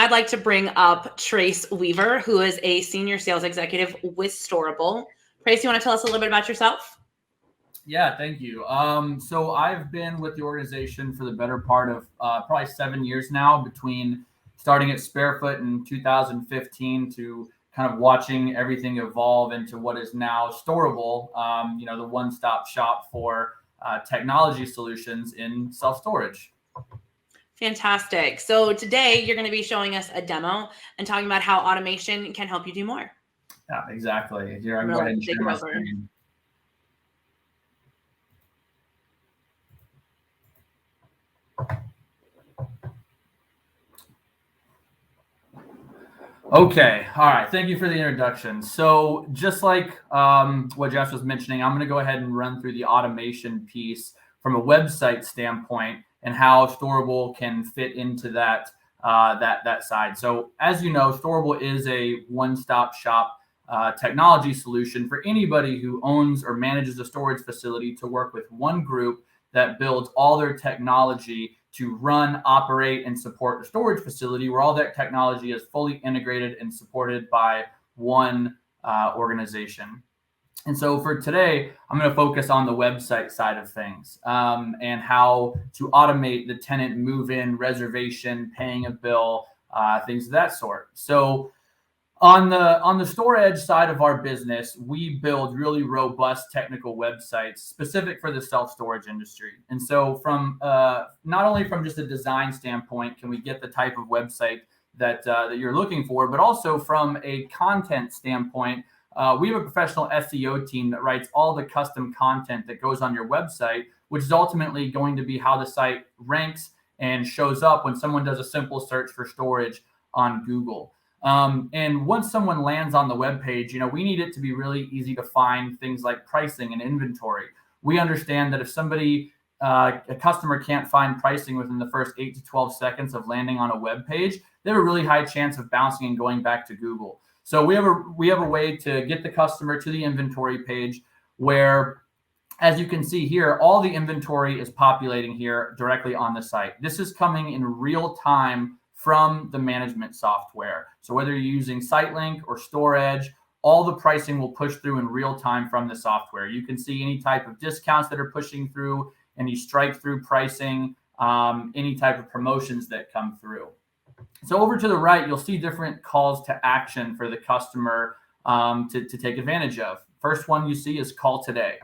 I'd like to bring up Trace.Weaver, who is a senior sales executive with Storable. Trace, you want to tell us a little bit about yourself? Yeah, thank you. So I've been with the organization for the better part of probably 7 years now, between starting at Sparefoot in 2015 to kind of watching everything evolve into what is now Storable, the one-stop shop for technology solutions in self-storage. Fantastic. So today you're going to be showing us a demo and talking about how automation can help you do more. Yeah, exactly. Here, I can I'm go going ahead to and take share it my over. screen. Okay. All right. Thank you for the introduction. So just like what Josh was mentioning, I'm going to go ahead and run through the automation piece from a website standpoint and how Storable can fit into that side. So as you know, Storable is a one-stop shop technology solution for anybody who owns or manages a storage facility to work with one group that builds all their technology to run, operate, and support the storage facility, where all that technology is fully integrated and supported by one organization. And so for today, I'm going to focus on the website side of things, and how to automate the tenant move-in, reservation, paying a bill, things of that sort. So on the storage side of our business, we build really robust technical websites specific for the self-storage industry. And so from not only from just a design standpoint can we get the type of website that you're looking for, but also from a content standpoint, we have a professional SEO team that writes all the custom content that goes on your website, which is ultimately going to be how the site ranks and shows up when someone does a simple search for storage on Google. And once someone lands on the web page, we need it to be really easy to find things like pricing and inventory. We understand that if a customer can't find pricing within the first 8 to 12 seconds of landing on a web page, they have a really high chance of bouncing and going back to Google. So we have a way to get the customer to the inventory page where, as you can see here, all the inventory is populating here directly on the site. This is coming in real time from the management software. So whether you're using SiteLink or StoreEdge, all the pricing will push through in real time from the software. You can see any type of discounts that are pushing through, any strike through pricing, any type of promotions that come through. So over to the right, you'll see different calls to action for the customer to take advantage of. First one you see is call today.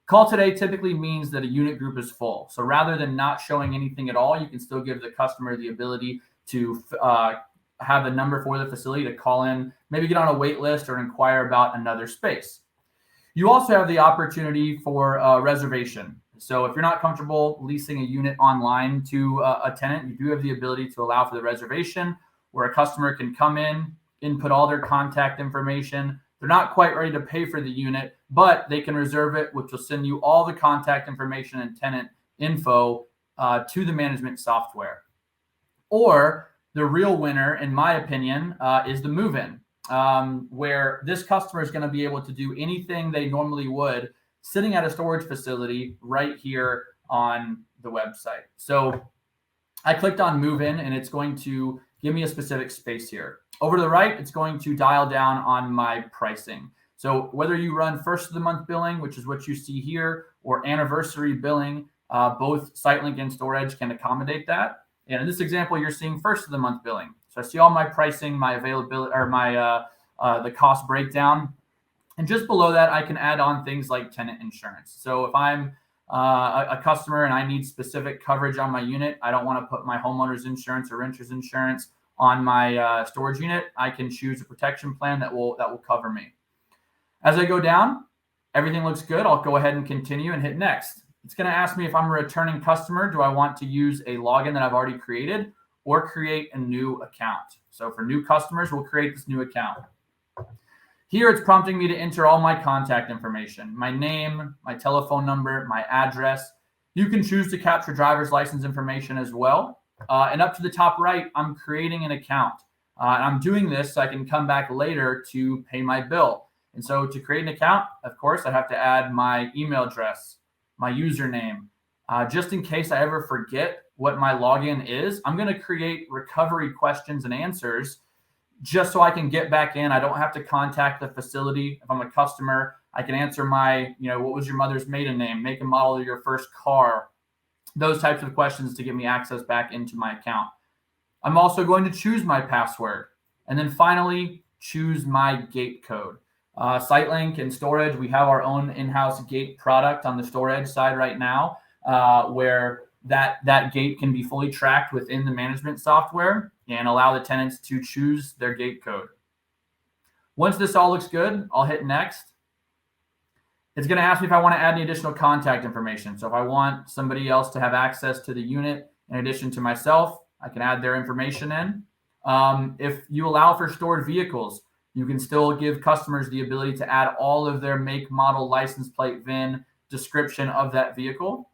Call today typically means that a unit group is full. So rather than not showing anything at all, you can still give the customer the ability to have a number for the facility to call in, maybe get on a wait list or inquire about another space. You also have the opportunity for a reservation. So if you're not comfortable leasing a unit online to a tenant, you do have the ability to allow for the reservation, where a customer can come in, input all their contact information. They're not quite ready to pay for the unit, but they can reserve it, which will send you all the contact information and tenant info to the management software. Or the real winner, in my opinion, is the move-in, where this customer is going to be able to do anything they normally would sitting at a storage facility right here on the website. So I clicked on move-in, and it's going to give me a specific space here. Over to the right, it's going to dial down on my pricing. So whether you run first of the month billing, which is what you see here, or anniversary billing, both SiteLink and StoreEdge can accommodate that. And in this example, you're seeing first of the month billing. So I see all my pricing, my availability, or my the cost breakdown. And just below that, I can add on things like tenant insurance. So if I'm a customer and I need specific coverage on my unit, I don't want to put my homeowner's insurance or renter's insurance on my storage unit, I can choose a protection plan that will cover me. As I go down, everything looks good. I'll go ahead and continue and hit next. It's going to ask me if I'm a returning customer, do I want to use a login that I've already created or create a new account? So for new customers, we'll create this new account. Here it's prompting me to enter all my contact information, my name, my telephone number, my address. You can choose to capture driver's license information as well. And up to the top right, I'm creating an account. And I'm doing this so I can come back later to pay my bill. And so to create an account, of course, I have to add my email address, my username. Just in case I ever forget what my login is, I'm going to create recovery questions and answers just so I can get back in. I don't have to contact the facility. If I'm a customer, I can answer my, what was your mother's maiden name, make and model of your first car, those types of questions to get me access back into my account. I'm also going to choose my password. And then finally, choose my gate code. SiteLink and storage, we have our own in-house gate product on the storage side right now, where that gate can be fully tracked within the management software and allow the tenants to choose their gate code. Once this all looks good, I'll hit next. It's going to ask me if I want to add any additional contact information. So if I want somebody else to have access to the unit in addition to myself, I can add their information in. If you allow for stored vehicles, you can still give customers the ability to add all of their make, model, license plate, VIN, description of that vehicle.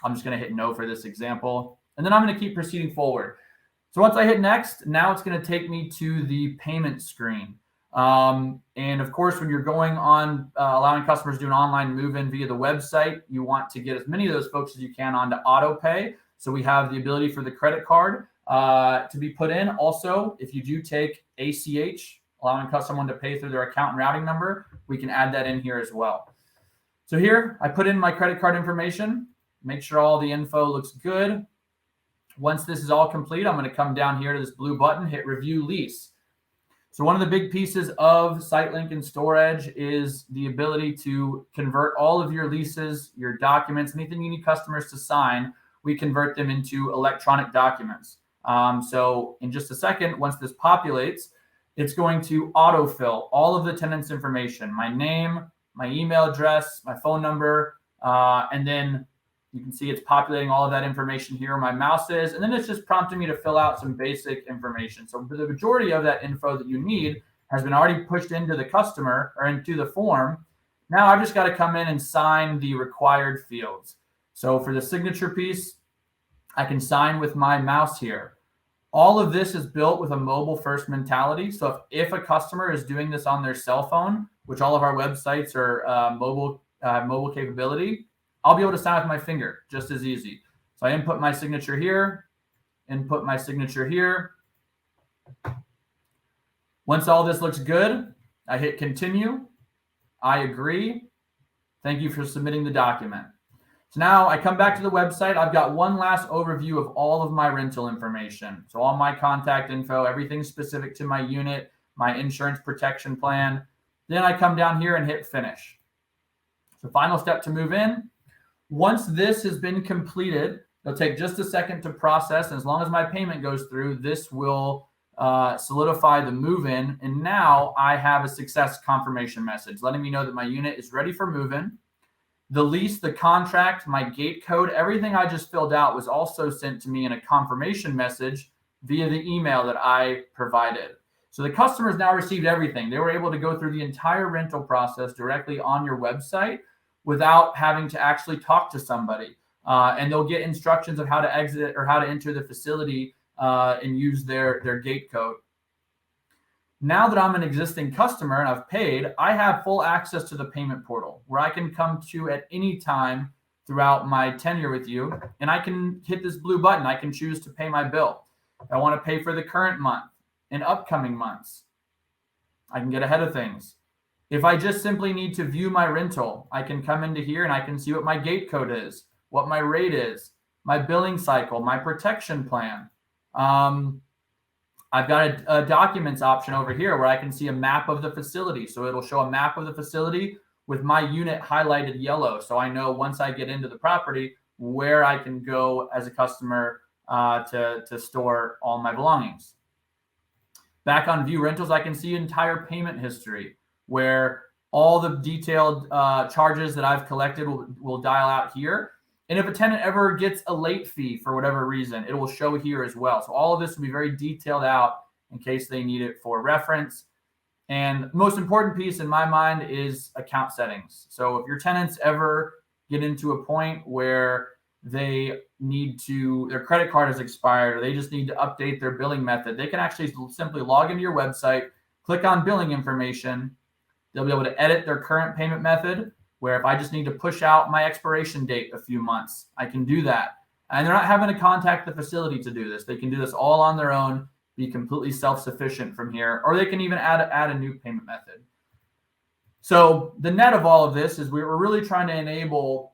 I'm just going to hit no for this example. And then I'm going to keep proceeding forward. So once I hit next, now it's going to take me to the payment screen. And of course, when you're going on allowing customers to do an online move-in via the website, you want to get as many of those folks as you can onto auto pay. So we have the ability for the credit card to be put in. Also, if you do take ACH, allowing someone to pay through their account and routing number, we can add that in here as well. So here, I put in my credit card information, make sure all the info looks good. Once this is all complete, I'm going to come down here to this blue button, hit Review Lease. So one of the big pieces of SiteLink and storage is the ability to convert all of your leases, your documents, anything you need customers to sign, we convert them into electronic documents. So in just a second, once this populates, it's going to autofill all of the tenant's information, my name, my email address, my phone number, and then you can see it's populating all of that information here where my mouse is, and then it's just prompting me to fill out some basic information. So the majority of that info that you need has been already pushed into the customer or into the form. Now I've just got to come in and sign the required fields. So for the signature piece, I can sign with my mouse here. All of this is built with a mobile first mentality. So if a customer is doing this on their cell phone, which all of our websites are mobile capability, I'll be able to sign with my finger just as easy. So I input my signature here, input my signature here. Once all this looks good, I hit continue. I agree. Thank you for submitting the document. So now I come back to the website. I've got one last overview of all of my rental information. So all my contact info, everything specific to my unit, my insurance protection plan. Then I come down here and hit finish. So final step to move in. Once this has been completed, it'll take just a second to process. And as long as my payment goes through, this will solidify the move-in. And now I have a success confirmation message letting me know that my unit is ready for move-in. The lease, the contract, my gate code, everything I just filled out was also sent to me in a confirmation message via the email that I provided. So the customers now received everything. They were able to go through the entire rental process directly on your website without having to actually talk to somebody. And they'll get instructions of how to exit or how to enter the facility and use their gate code. Now that I'm an existing customer and I've paid, I have full access to the payment portal where I can come to at any time throughout my tenure with you, and I can hit this blue button. I can choose to pay my bill. If I want to pay for the current month and upcoming months, I can get ahead of things. If I just simply need to view my rental, I can come into here and I can see what my gate code is, what my rate is, my billing cycle, my protection plan. I've got a documents option over here where I can see a map of the facility. So it'll show a map of the facility with my unit highlighted yellow. So I know once I get into the property where I can go as a customer to store all my belongings. Back on view rentals, I can see entire payment history where all the detailed charges that I've collected will dial out here. And if a tenant ever gets a late fee for whatever reason, it will show here as well. So all of this will be very detailed out in case they need it for reference. And the most important piece in my mind is account settings. So if your tenants ever get into a point where they need to, their credit card has expired, or they just need to update their billing method, they can actually simply log into your website, click on billing information. They'll be able to edit their current payment method, where if I just need to push out my expiration date a few months, I can do that. And they're not having to contact the facility to do this. They can do this all on their own, be completely self-sufficient from here, or they can even add a new payment method. So the net of all of this is we're really trying to enable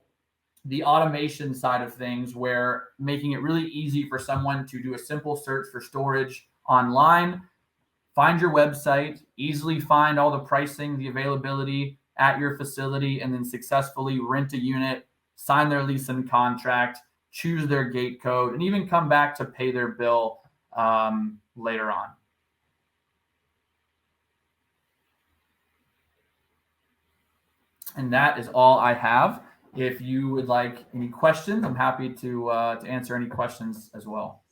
the automation side of things, where making it really easy for someone to do a simple search for storage online, find your website, easily find all the pricing, the availability at your facility, and then successfully rent a unit, sign their lease and contract, choose their gate code, and even come back to pay their bill later on. And that is all I have. If you would like any questions, I'm happy to answer any questions as well.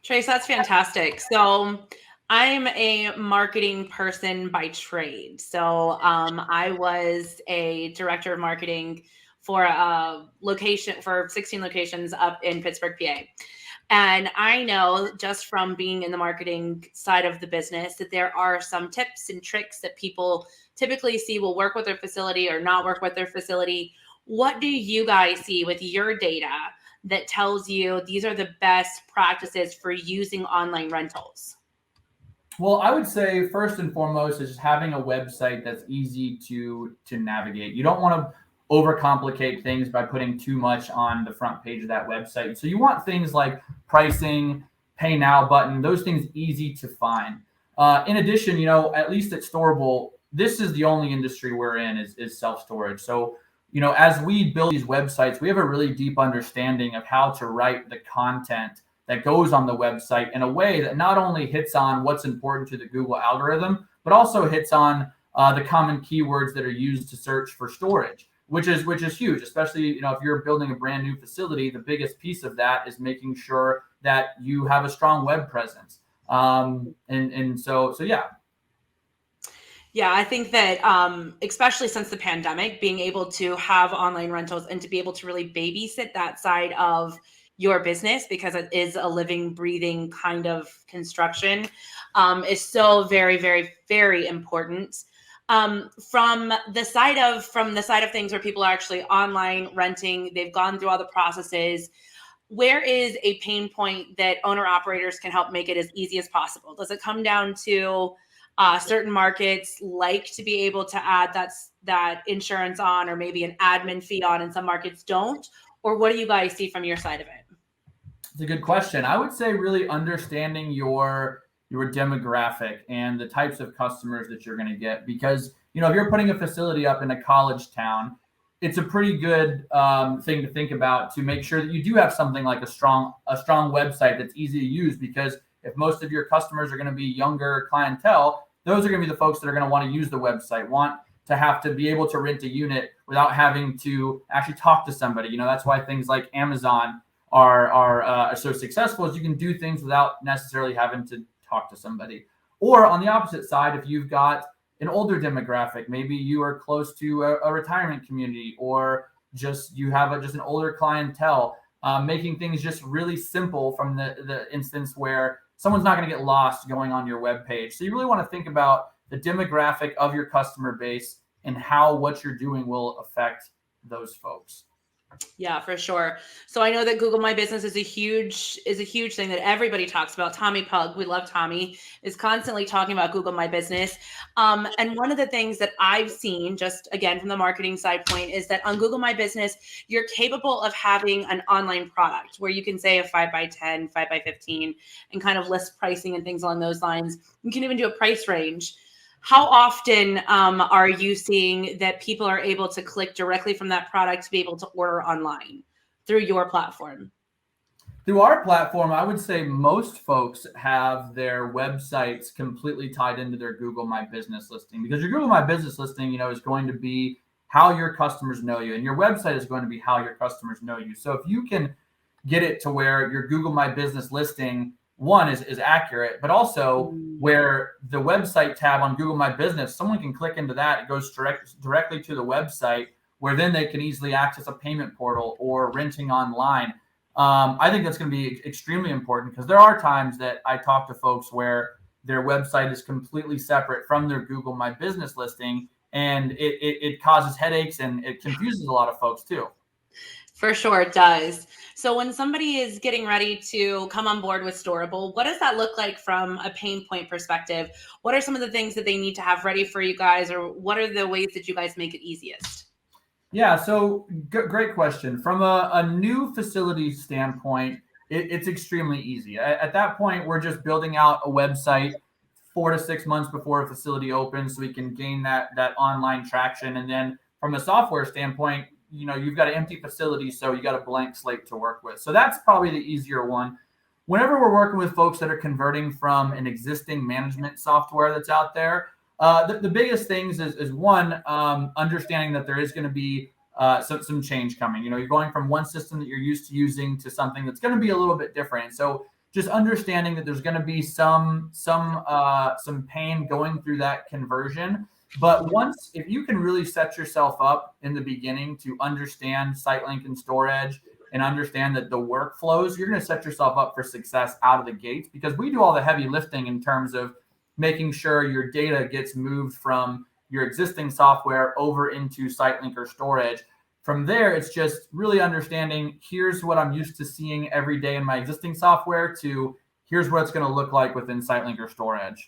Trace, that's fantastic. So I'm a marketing person by trade. So I was a director of marketing for a location for 16 locations up in Pittsburgh, PA. And I know just from being in the marketing side of the business that there are some tips and tricks that people typically see will work with their facility or not work with their facility. What do you guys see with your data that tells you these are the best practices for using online rentals? Well, I would say first and foremost is just having a website that's easy to navigate. You don't want to overcomplicate things by putting too much on the front page of that website. So you want things like pricing, pay now button, those things easy to find. In addition, at least at Storable, this is the only industry we're in is self-storage. So, as we build these websites, we have a really deep understanding of how to write the content that goes on the website in a way that not only hits on what's important to the Google algorithm, but also hits on the common keywords that are used to search for storage, which is huge, especially, if you're building a brand new facility. The biggest piece of that is making sure that you have a strong web presence. So yeah. Yeah, I think that especially since the pandemic, being able to have online rentals and to be able to really babysit that side of your business, because it is a living, breathing kind of construction, is so very, very, very important. From the side of things where people are actually online renting, they've gone through all the processes. Where is a pain point that owner operators can help make it as easy as possible? Does it come down to certain markets like to be able to add that insurance on, or maybe an admin fee on, and some markets don't? Or what do you guys see from your side of it? It's a good question. I would say really understanding your demographic and the types of customers that you're going to get, because if you're putting a facility up in a college town, it's a pretty good thing to think about to make sure that you do have something like a strong website that's easy to use, because if most of your customers are going to be younger clientele, those are going to be the folks that are going to want to use the website, want to have to be able to rent a unit without having to actually talk to somebody. That's why things like Amazon are so successful, is you can do things without necessarily having to talk to somebody. Or on the opposite side, if you've got an older demographic, maybe you are close to a retirement community, or just you have just an older clientele, making things just really simple from the instance where someone's not going to get lost going on your web page. So you really want to think about the demographic of your customer base and how what you're doing will affect those folks. Yeah, for sure. So I know that Google My Business is a huge thing that everybody talks about. Tommy Pug, we love Tommy, is constantly talking about Google My Business. And one of the things that I've seen, just again from the marketing side point, is that on Google My Business, you're capable of having an online product where you can say a 5x10, 5x15, and kind of list pricing and things along those lines. You can even do a price range. How often are you seeing that people are able to click directly from that product to be able to order online through your platform? Through our platform, I would say most folks have their websites completely tied into their Google My Business listing, because your Google My Business listing, is going to be how your customers know you, and your website is going to be how your customers know you. So if you can get it to where your Google My Business listing, one, is accurate, but also where the website tab on Google My Business, someone can click into that. It goes directly to the website, where then they can easily access a payment portal or renting online. I think that's going to be extremely important, because there are times that I talk to folks where their website is completely separate from their Google My Business listing, and it causes headaches and it confuses a lot of folks too. For sure, it does. So when somebody is getting ready to come on board with Storable, what does that look like from a pain point perspective? What are some of the things that they need to have ready for you guys, or what are the ways that you guys make it easiest? Yeah, so great question. From a new facility standpoint, it's extremely easy. At that point, we're just building out a website 4 to 6 months before a facility opens, so we can gain that online traction. And then from a software standpoint, you've got an empty facility, so you got a blank slate to work with. So that's probably the easier one. Whenever we're working with folks that are converting from an existing management software that's out there, the biggest things is one, understanding that there is going to be some change coming. You're going from one system that you're used to using to something that's going to be a little bit different. So just understanding that there's going to be some pain going through that conversion. But if you can really set yourself up in the beginning to understand SiteLink and StoreEdge and understand that the workflows, you're going to set yourself up for success out of the gates, because we do all the heavy lifting in terms of making sure your data gets moved from your existing software over into SiteLink or StoreEdge. From there, it's just really understanding, here's what I'm used to seeing every day in my existing software, to here's what it's going to look like within SiteLink or StoreEdge.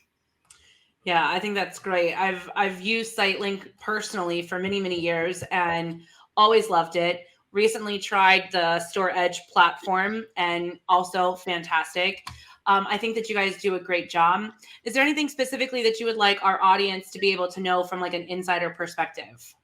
Yeah, I think that's great. I've used SiteLink personally for many, many years and always loved it. Recently tried the StoreEdge platform and also fantastic. I think that you guys do a great job. Is there anything specifically that you would like our audience to be able to know from like an insider perspective?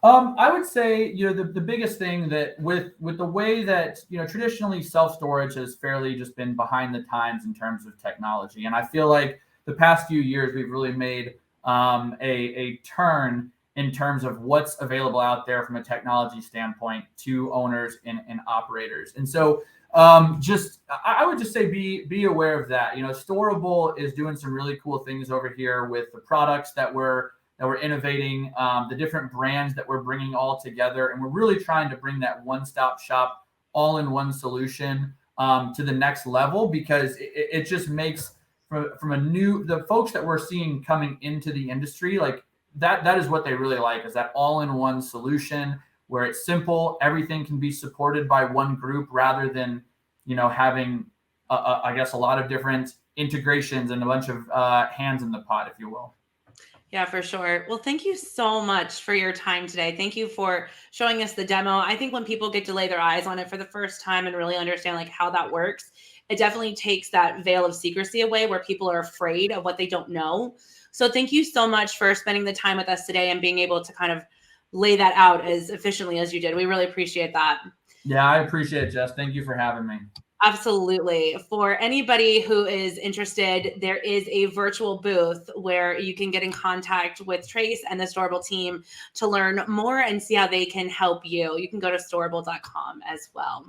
I would say, the biggest thing that with the way that, traditionally self-storage has fairly just been behind the times in terms of technology. And I feel like the past few years, we've really made a turn in terms of what's available out there from a technology standpoint to owners and operators. And so I would just say be aware of that. Storable is doing some really cool things over here with the products that we're innovating, the different brands that we're bringing all together. And we're really trying to bring that one-stop shop, all-in-one solution to the next level, because it just makes, from the folks that we're seeing coming into the industry, like that is what they really like, is that all-in-one solution where it's simple. Everything can be supported by one group, rather than, having, I guess, a lot of different integrations and a bunch of hands in the pot, if you will. Yeah, for sure. Well, thank you so much for your time today. Thank you for showing us the demo. I think when people get to lay their eyes on it for the first time and really understand like how that works, it definitely takes that veil of secrecy away where people are afraid of what they don't know. So thank you so much for spending the time with us today and being able to kind of lay that out as efficiently as you did. We really appreciate that. Yeah, I appreciate it, Jess. Thank you for having me. Absolutely. For anybody who is interested, there is a virtual booth where you can get in contact with Trace and the Storable team to learn more and see how they can help you. You can go to storable.com as well.